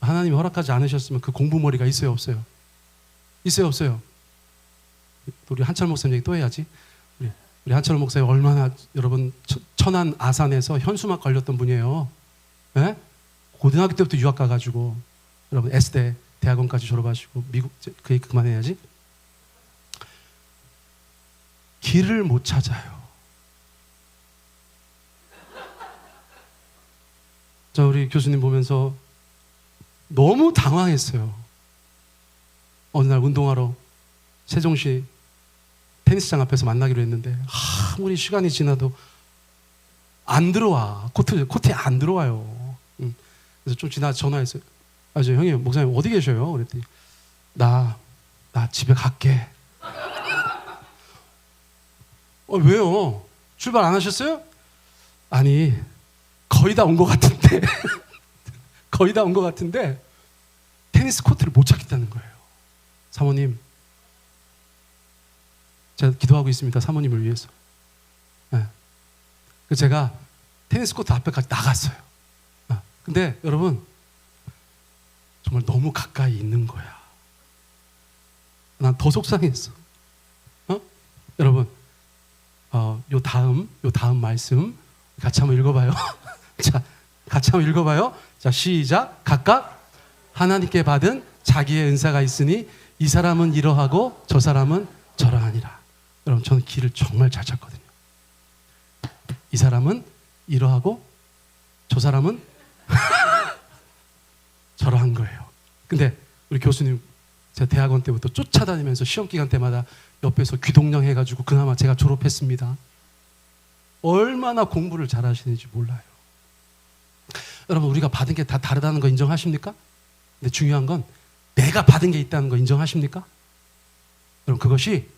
하나님이 허락하지 않으셨으면 그 공부머리가 있어요, 없어요? 있어요, 없어요? 우리 한철 목사님 얘기 또 해야지. 우리 한철 목사님 얼마나, 여러분, 천안 아산에서 현수막 걸렸던 분이에요. 네? 고등학교 때부터 유학 가가지고, 여러분, S대 대학원까지 졸업하시고, 미국, 그 얘기 그만해야지. 길을 못 찾아요. 자, 우리 교수님 보면서 너무 당황했어요. 어느 날 운동하러 세종시 테니스장 앞에서 만나기로 했는데 아무리 시간이 지나도 안 들어와. 코트에 안 들어와요. 그래서 좀 지나 전화했어요. 저 형님, 목사님 어디 계셔요? 그랬더니 나 집에 갈게. 왜요? 출발 안 하셨어요? 아니, 거의 다 온 것 같은데 거의 다 온 것 같은데 테니스 코트를 못 찾겠다는 거예요. 사모님, 제가 기도하고 있습니다. 사모님을 위해서. 네. 그래서 제가 테니스 코트 앞에까지 나갔어요. 근데 여러분, 정말 너무 가까이 있는 거야. 난 더 속상했어. 여러분, 요 다음 말씀 같이 한번 읽어봐요. 자, 같이 한번 읽어봐요. 자, 시작. 각각 하나님께 받은 자기의 은사가 있으니 이 사람은 이러하고 저 사람은 저러하니라. 여러분, 저는 길을 정말 잘 찾거든요. 이 사람은 이러하고 저 사람은 저러한 거예요. 근데 우리 교수님, 제가 대학원 때부터 쫓아다니면서 시험 기간 때마다 옆에서 귀동냥 해가지고 그나마 제가 졸업했습니다. 얼마나 공부를 잘하시는지 몰라요. 여러분, 우리가 받은 게 다 다르다는 거 인정하십니까? 근데 중요한 건 내가 받은 게 있다는 거 인정하십니까? 여러분, 그것이,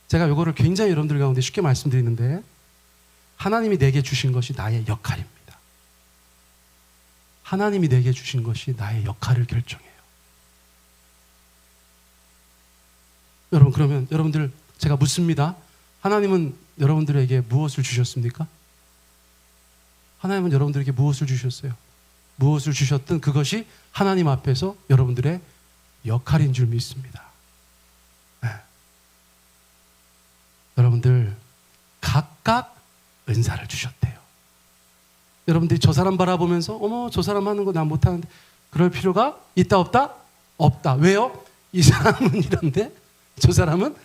제가 이거를 굉장히 여러분들 가운데 쉽게 말씀드리는데, 하나님이 내게 주신 것이 나의 역할입니다. 하나님이 내게 주신 것이 나의 역할을 결정해요. 여러분, 그러면 여러분들, 제가 묻습니다. 하나님은 여러분들에게 무엇을 주셨습니까? 하나님은 여러분들에게 무엇을 주셨어요? 무엇을 주셨든 그것이 하나님 앞에서 여러분들의 역할인 줄 믿습니다. 네. 여러분들 각각 은사를 주셨대요. 여러분들이 저 사람 바라보면서 어머, 저 사람 하는 거 난 못하는데, 그럴 필요가 있다 없다? 없다. 왜요? 이 사람은 이런데 저 사람은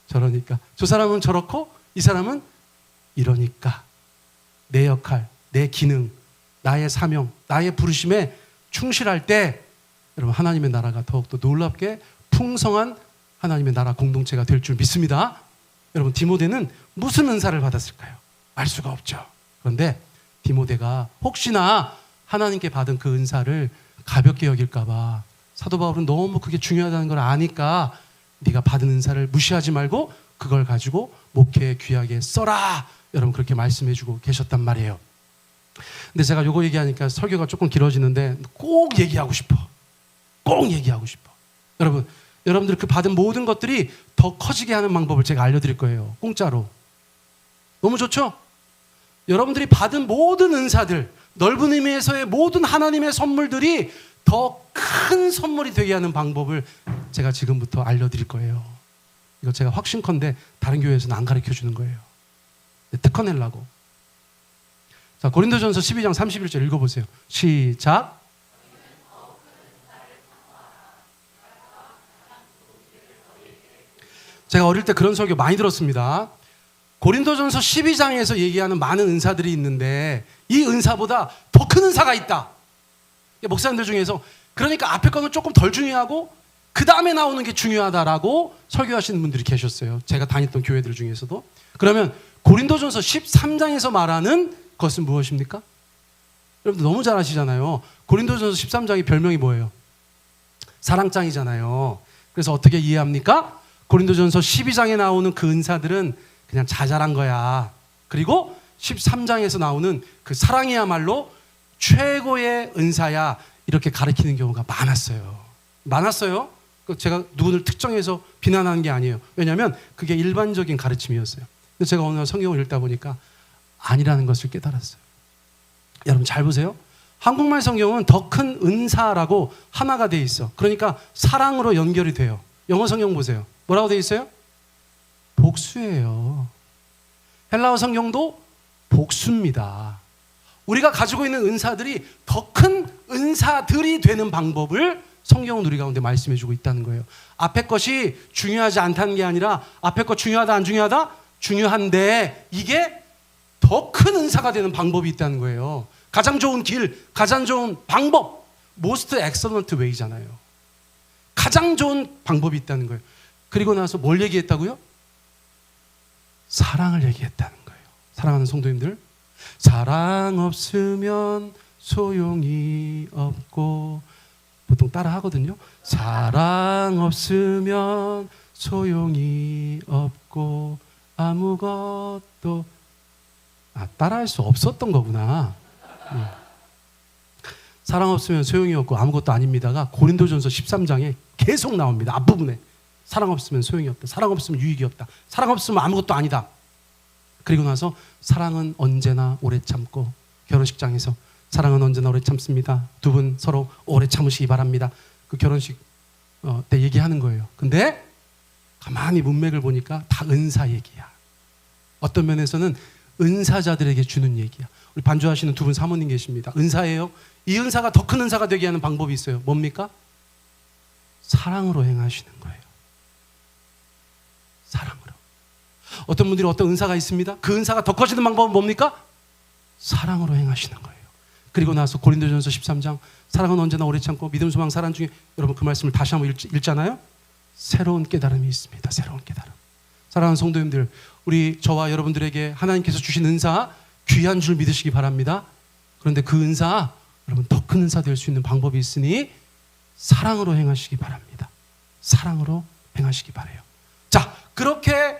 저러니까, 저 사람은 저렇고 이 사람은 이러니까 내 역할, 내 기능, 나의 사명, 나의 부르심에 충실할 때 여러분, 하나님의 나라가 더욱더 놀랍게 풍성한 하나님의 나라 공동체가 될 줄 믿습니다. 여러분, 디모데는 무슨 은사를 받았을까요? 알 수가 없죠. 그런데 디모데가 혹시나 하나님께 받은 그 은사를 가볍게 여길까 봐, 사도 바울은 너무 그게 중요하다는 걸 아니까 네가 받은 은사를 무시하지 말고 그걸 가지고 목회에 귀하게 써라, 여러분 그렇게 말씀해 주고 계셨단 말이에요. 근데 제가 요거 얘기하니까 설교가 조금 길어지는데 꼭 얘기하고 싶어. 꼭 얘기하고 싶어. 여러분들 그 받은 모든 것들이 더 커지게 하는 방법을 제가 알려드릴 거예요. 공짜로. 너무 좋죠? 여러분들이 받은 모든 은사들, 넓은 의미에서의 모든 하나님의 선물들이 더 큰 선물이 되게 하는 방법을 제가 지금부터 알려드릴 거예요. 이거 제가 확신컨대 다른 교회에서는 안 가르쳐 주는 거예요. 특허내려고. 자, 고린도전서 12장 31절 읽어보세요. 시작. 제가 어릴 때 그런 설교 많이 들었습니다. 고린도전서 12장에서 얘기하는 많은 은사들이 있는데 이 은사보다 더 큰 은사가 있다. 목사님들 중에서 그러니까 앞에 거는 조금 덜 중요하고 그 다음에 나오는 게 중요하다라고 설교하시는 분들이 계셨어요. 제가 다녔던 교회들 중에서도. 그러면 고린도전서 13장에서 말하는 것은 무엇입니까? 여러분들 너무 잘 아시잖아요. 고린도전서 13장의 별명이 뭐예요? 사랑장이잖아요. 그래서 어떻게 이해합니까? 고린도전서 12장에 나오는 그 은사들은 그냥 자잘한 거야. 그리고 13장에서 나오는 그 사랑이야말로 최고의 은사야. 이렇게 가르치는 경우가 많았어요. 많았어요. 제가 누구를 특정해서 비난하는 게 아니에요. 왜냐하면 그게 일반적인 가르침이었어요. 근데 제가 오늘 성경을 읽다 보니까 아니라는 것을 깨달았어요. 여러분 잘 보세요. 한국말 성경은 더 큰 은사라고 하나가 돼 있어. 그러니까 사랑으로 연결이 돼요. 영어 성경 보세요. 뭐라고 돼 있어요? 복수예요. 헬라어 성경도 복수입니다. 우리가 가지고 있는 은사들이 더 큰 은사들이 되는 방법을 성경은 우리 가운데 말씀해 주고 있다는 거예요. 앞에 것이 중요하지 않다는 게 아니라 앞에 것 중요하다 안 중요하다? 중요한데 이게 더 큰 은사가 되는 방법이 있다는 거예요. 가장 좋은 길, 가장 좋은 방법, most excellent way잖아요. 가장 좋은 방법이 있다는 거예요. 그리고 나서 뭘 얘기했다고요? 사랑을 얘기했다는 거예요. 사랑하는 성도님들, 사랑 없으면 소용이 없고, 보통 따라 하거든요. 사랑 없으면 소용이 없고 아무것도 따라할 수 없었던 거구나. 사랑 없으면 소용이 없고 아무것도 아닙니다가 고린도전서 13장에 계속 나옵니다. 앞부분에 사랑 없으면 소용이 없다. 사랑 없으면 유익이 없다. 사랑 없으면 아무것도 아니다. 그리고 나서 사랑은 언제나 오래 참고, 결혼식장에서 사랑은 언제나 오래 참습니다. 두 분 서로 오래 참으시기 바랍니다. 그 결혼식 때 얘기하는 거예요. 근데 가만히 문맥을 보니까 다 은사 얘기야. 어떤 면에서는 은사자들에게 주는 얘기야. 우리 반주하시는 두 분 사모님 계십니다. 은사예요. 이 은사가 더 큰 은사가 되게 하는 방법이 있어요. 뭡니까? 사랑으로 행하시는 거예요. 사랑으로. 어떤 분들이 어떤 은사가 있습니다. 그 은사가 더 커지는 방법은 뭡니까? 사랑으로 행하시는 거예요. 그리고 나서 고린도전서 13장 사랑은 언제나 오래 참고 믿음, 소망, 사랑 중에, 여러분 그 말씀을 다시 한번 읽잖아요. 새로운 깨달음이 있습니다. 새로운 깨달음. 사랑하는 성도님들, 우리 저와 여러분들에게 하나님께서 주신 은사 귀한 줄 믿으시기 바랍니다. 그런데 그 은사, 여러분 더 큰 은사 될 수 있는 방법이 있으니 사랑으로 행하시기 바랍니다. 사랑으로 행하시기 바라요. 자, 그렇게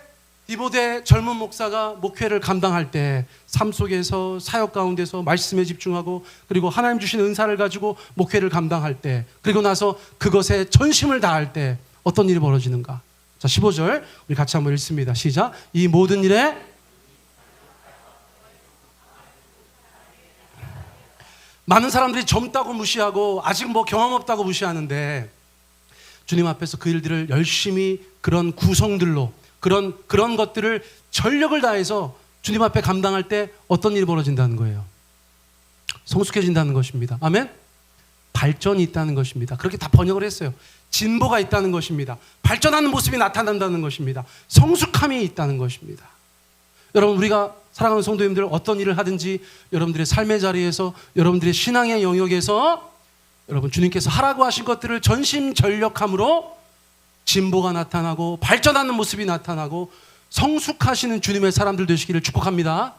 디모데 젊은 목사가 목회를 감당할 때 삶 속에서 사역 가운데서 말씀에 집중하고, 그리고 하나님 주신 은사를 가지고 목회를 감당할 때, 그리고 나서 그것에 전심을 다할 때 어떤 일이 벌어지는가? 자, 15절 우리 같이 한번 읽습니다. 시작. 이 모든 일에 많은 사람들이 젊다고 무시하고 아직 뭐 경험 없다고 무시하는데, 주님 앞에서 그 일들을 열심히 그런 구성들로 그런 것들을 전력을 다해서 주님 앞에 감당할 때 어떤 일이 벌어진다는 거예요? 성숙해진다는 것입니다. 아멘? 발전이 있다는 것입니다. 그렇게 다 번역을 했어요. 진보가 있다는 것입니다. 발전하는 모습이 나타난다는 것입니다. 성숙함이 있다는 것입니다. 여러분, 우리가 사랑하는 성도님들, 어떤 일을 하든지 여러분들의 삶의 자리에서, 여러분들의 신앙의 영역에서 여러분 주님께서 하라고 하신 것들을 전심전력함으로 진보가 나타나고 발전하는 모습이 나타나고 성숙하시는 주님의 사람들 되시기를 축복합니다.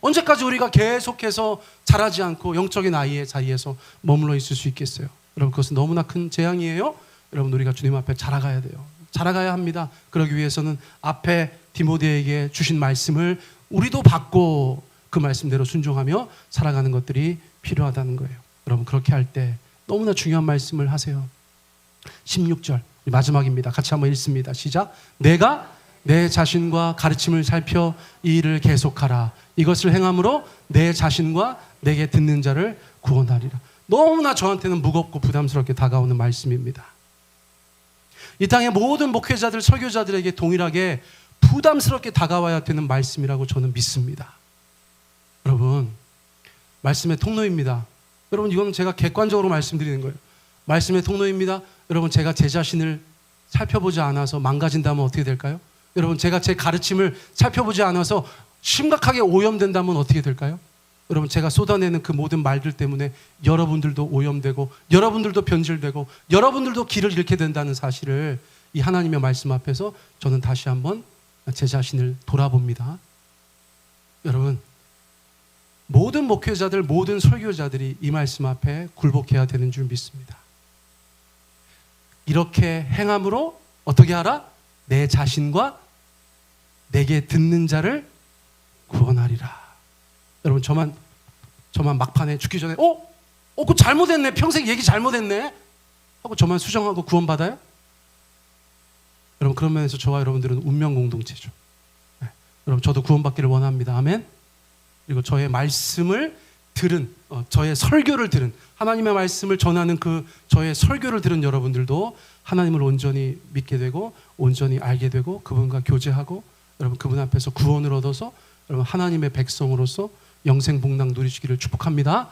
언제까지 우리가 계속해서 자라지 않고 영적인 아이의 자리에서 머물러 있을 수 있겠어요? 여러분, 그것은 너무나 큰 재앙이에요. 여러분, 우리가 주님 앞에 자라가야 돼요. 자라가야 합니다. 그러기 위해서는 앞에 디모데에게 주신 말씀을 우리도 받고 그 말씀대로 순종하며 살아가는 것들이 필요하다는 거예요. 여러분 그렇게 할 때 너무나 중요한 말씀을 하세요. 16절 마지막입니다. 같이 한번 읽습니다. 시작. 내가 내 자신과 가르침을 살펴 이 일을 계속하라. 이것을 행함으로 내 자신과 내게 듣는 자를 구원하리라. 너무나 저한테는 무겁고 부담스럽게 다가오는 말씀입니다. 이 땅의 모든 목회자들, 설교자들에게 동일하게 부담스럽게 다가와야 되는 말씀이라고 저는 믿습니다. 여러분, 말씀의 통로입니다. 여러분, 이건 제가 객관적으로 말씀드리는 거예요. 말씀의 통로입니다. 여러분, 제가 제 자신을 살펴보지 않아서 망가진다면 어떻게 될까요? 여러분, 제가 제 가르침을 살펴보지 않아서 심각하게 오염된다면 어떻게 될까요? 여러분, 제가 쏟아내는 그 모든 말들 때문에 여러분들도 오염되고 여러분들도 변질되고 여러분들도 길을 잃게 된다는 사실을 이 하나님의 말씀 앞에서 저는 다시 한번 제 자신을 돌아봅니다. 여러분, 모든 목회자들, 모든 설교자들이 이 말씀 앞에 굴복해야 되는 줄 믿습니다. 이렇게 행함으로 어떻게 하라? 내 자신과 내게 듣는 자를 구원하리라. 여러분, 저만 막판에 죽기 전에 그거 잘못했네, 평생 얘기 잘못했네 하고 저만 수정하고 구원받아요? 여러분, 그런 면에서 저와 여러분들은 운명 공동체죠. 네. 여러분, 저도 구원받기를 원합니다. 아멘. 그리고 저의 말씀을 들은, 저의 설교를 들은, 하나님의 말씀을 전하는 그 저의 설교를 들은 여러분들도 하나님을 온전히 믿게 되고 온전히 알게 되고 그분과 교제하고 여러분 그분 앞에서 구원을 얻어서 여러분 하나님의 백성으로서 영생복락 누리시기를 축복합니다.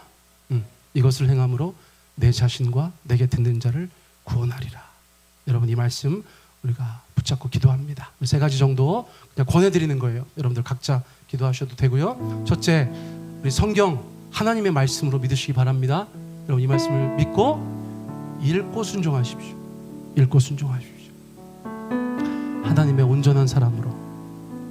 이것을 행함으로 내 자신과 내게 듣는 자를 구원하리라. 여러분, 이 말씀 우리가 붙잡고 기도합니다. 세 가지 정도 그냥 권해드리는 거예요. 여러분들 각자 기도하셔도 되고요. 첫째, 우리 성경 하나님의 말씀으로 믿으시기 바랍니다. 여러분, 이 말씀을 믿고 읽고 순종하십시오. 읽고 순종하십시오. 하나님의 온전한 사람으로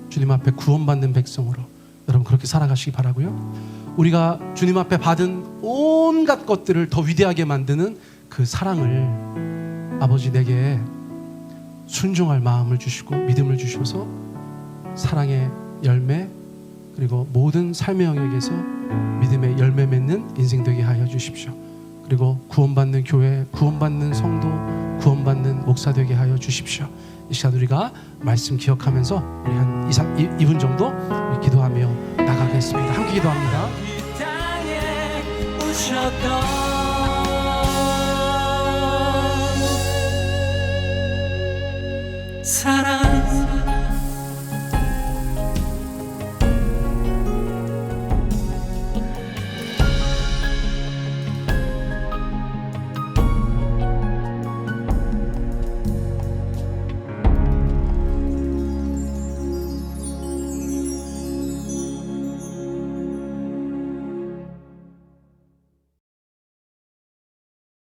주님 앞에 구원받는 백성으로 여러분 그렇게 살아가시기 바라고요. 우리가 주님 앞에 받은 온갖 것들을 더 위대하게 만드는 그 사랑을 아버지 내게 순종할 마음을 주시고 믿음을 주셔서 사랑의 열매 그리고 모든 삶의 영역에서 믿음의 열매 맺는 인생 되게 하여 주십시오. 그리고 구원받는 교회, 구원받는 성도, 구원받는 목사 되게 하여 주십시오. 이 시간 우리가 말씀 기억하면서 우리 한 2분 정도 기도하며 나가겠습니다. 함께 기도합니다. 이 땅에 오셨던